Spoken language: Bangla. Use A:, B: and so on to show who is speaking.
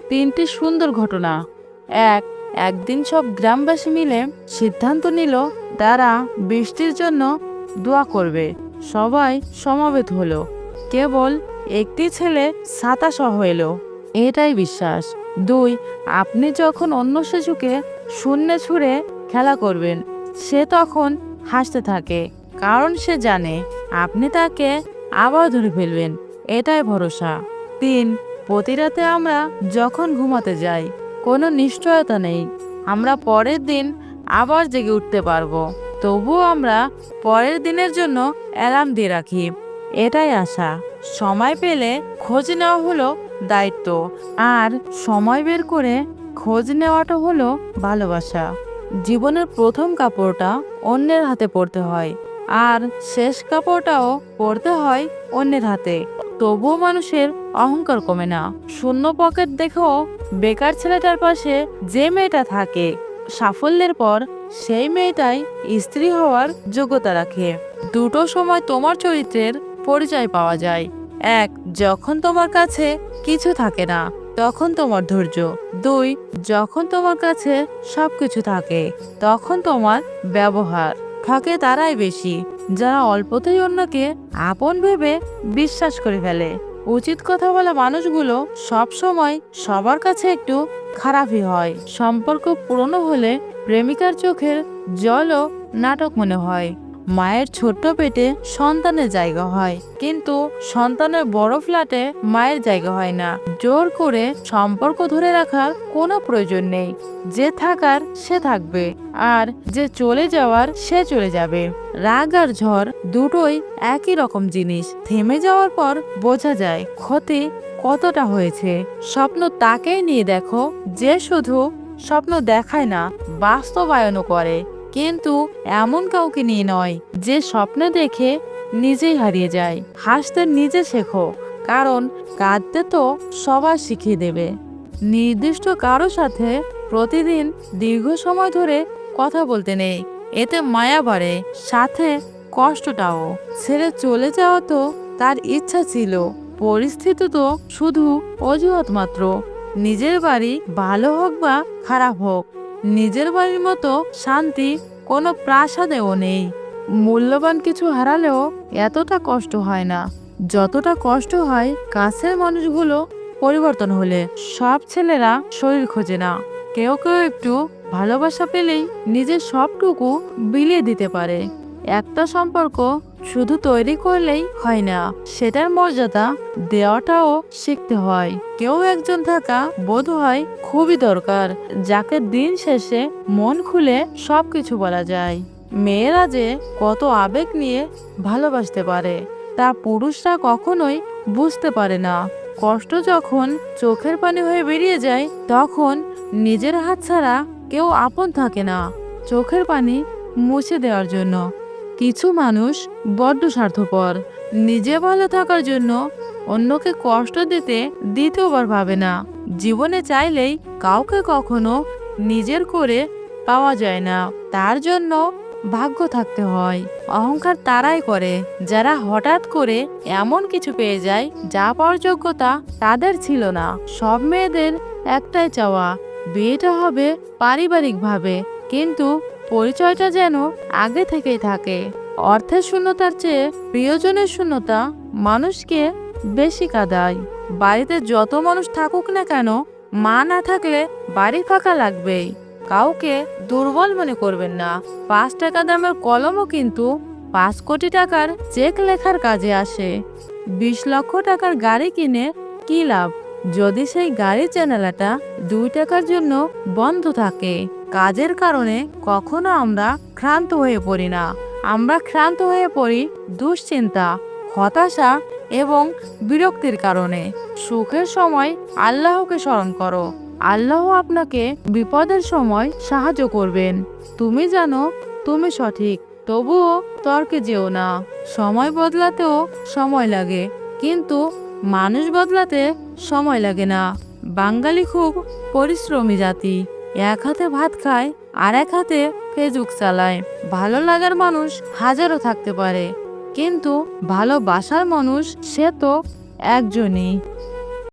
A: তিনটি সুন্দর ঘটনা। একদিন সব গ্রামবাসী মিলে সিদ্ধান্ত নিল তারা বৃষ্টির জন্য দোয়া করবে। সবাই সমবেত হলো। কেবল একটি ছেলে ছাতা সহ এলো। এটাই বিশ্বাস। 2, আপনি যখন অন্য শিশুকে শূন্যে ছুঁড়ে খেলা করবেন, সে তখন হাসতে থাকে, কারণ সে জানে আপনি তাকে আবার ধরে ফেলবেন। এটাই ভরসা। 3, প্রতি রাতে আমরা যখন ঘুমাতে যাই, কোনো নিশ্চয়তা নেই আমরা পরের দিন আবার জেগে উঠতে পারবো। তবুও আমরা পরের দিনের জন্য অ্যালার্ম দিয়ে রাখি। এটাই আশা। সময় পেলে খোঁজ নেওয়া হলো দায়িত্ব, আর সময় বের করে খোঁজ নেওয়াটা হলো ভালোবাসা। জীবনের প্রথম কাপড়টা অন্যের হাতে পরতে হয়, আর শেষ কাপড়টাও পরতে হয় অন্যের হাতে। তবুও মানুষের অহংকার কমে না। শূন্য পকেট দেখো বেকার ছেলেটার পাশে যে মেয়েটা থাকে, সাফল্যের পর সেই মেয়েটাই স্ত্রী হওয়ার যোগ্যতা রাখে। দুটো সময় তোমার চরিত্রের পরিচয় পাওয়া যায়। 1, যখন তোমার কাছে কিছু থাকে না, তখন তোমার ধৈর্য। 2, যখন তোমার কাছে সবকিছু থাকে, তখন তোমার ব্যবহার। ঠকে তারাই বেশি যারা অল্পতেই অন্যকে আপন ভেবে বিশ্বাস করে ফেলে। উচিত কথা বলা মানুষগুলো সব সময় সবার কাছে একটু খারাপই হয়। সম্পর্ক পুরনো হলে প্রেমিকার চোখের জলও নাটক মনে হয়। মায়ের ছোট্ট পেটে সন্তানের জায়গা হয়, কিন্তু সন্তানের বড় ফ্ল্যাটে মায়ের জায়গা হয় না। জোর করে সম্পর্ক ধরে রাখার কোনো প্রয়োজন নেই। যে থাকার সে থাকবে, আর যে চলে যাওয়ার সে চলে যাবে। রাগ আর ঝড় দুটোই একই রকম জিনিস। থেমে যাওয়ার পর বোঝা যায় ক্ষতি কতটা হয়েছে। স্বপ্ন তাকেই নিয়ে দেখো যে শুধু স্বপ্ন দেখায় না, বাস্তবায়নও করে। কিন্তু এমন কাউকে নিয়ে নয় যে স্বপ্ন দেখে নিজেই হারিয়ে যায়। হাসতে নিজে শেখো, কারণ কাঁদতে তো সবাই শিখিয়ে দেবে। নির্দিষ্ট কারো সাথে প্রতিদিন দীর্ঘ সময় ধরে কথা বলতে নেই, এতে মায়া বাড়ে, সাথে কষ্টটাও। ছেড়ে চলে যাওয়া তো তার ইচ্ছা ছিল, পরিস্থিতি তো শুধু অজুহাত মাত্র। নিজের বাড়ি ভালো হোক বা খারাপ হোক, নিজের বাড়ির মতো শান্তি কোনো প্রাসাদেও নেই। মূল্যবান কিছু হারালেও এতটা কষ্ট হয় না যতটা কষ্ট হয় কাছের মানুষগুলো পরিবর্তন হলে। সব ছেলেরা শরীর খোঁজে না, কেউ কেউ একটু ভালোবাসা পেলেই নিজের সবটুকু বিলিয়ে দিতে পারে। একটা সম্পর্ক শুধু তৈরি করলেই হয় না, সেটার মর্যাদা দেওয়াটাও শিখতে হয়। কেউ একজন থাকা বোধ হয় খুবই দরকার, যাকে দিন শেষে মন খুলে সবকিছু বলা যায়। মেয়েরা যে কত আবেগ নিয়ে ভালোবাসতে পারে তা পুরুষরা কখনোই বুঝতে পারে না। কষ্ট যখন চোখের পানি হয়ে বেরিয়ে যায়, তখন নিজের হাত ছাড়া কেউ আপন থাকে না চোখের পানি মুছে দেওয়ার জন্য। কিছু মানুষ বড্ড স্বার্থপর, নিজে ভালো থাকার জন্য অন্যকে কষ্ট দিতে দ্বিতীয়বার ভাবে না। জীবনে চাইলেই কাউকে কখনো নিজের করে পাওয়া যায় না, তার জন্য ভাগ্য থাকতে হয়। অহংকার তারাই করে যারা হঠাৎ করে এমন কিছু পেয়ে যায় যা পাওয়ার যোগ্যতা তাদের ছিল না। সব মেয়েদের একটাই চাওয়া, বিয়েটা হবে পারিবারিকভাবে, কিন্তু পরিচয়টা যেন আগে থেকেই থাকে। অর্থের শূন্যতার চেয়ে প্রিয়জনের শূন্যতা মানুষকে বেশি কাঁদায়। বাড়িতে যত মানুষ থাকুক না কেন, মা না থাকলে বাড়ি ফাঁকা লাগবেই। কাউকে দুর্বল মনে করবেন না। 5 টাকা দামের কলমও কিন্তু 5 কোটি টাকার চেক লেখার কাজে আসে। 20 লক্ষ টাকার গাড়ি কিনে কি লাভ যদি সেই গাড়ির জানালাটা 2 টাকার জন্য বন্ধ থাকে। কাজের কারণে কখনো আমরা ক্লান্ত হয়ে পড়ি না, আমরা ক্লান্ত হয়ে পড়ি দুশ্চিন্তা, হতাশা এবং বিরক্তির কারণে। সুখের সময় আল্লাহকে স্মরণ করো, আল্লাহ আপনাকে বিপদের সময় সাহায্য করবেন। তুমি জানো তুমি সঠিক, তবুও তর্কে যেও না। সময় বদলাতেও সময় লাগে, কিন্তু মানুষ বদলাতে সময় লাগে না। বাঙালি খুব পরিশ্রমী জাতি, এক হাতে ভাত খায় আর এক হাতে ফেসবুক চালায়। ভালো লাগার মানুষ হাজারো থাকতে পারে, কিন্তু ভালোবাসার মানুষ সে তো একজনই।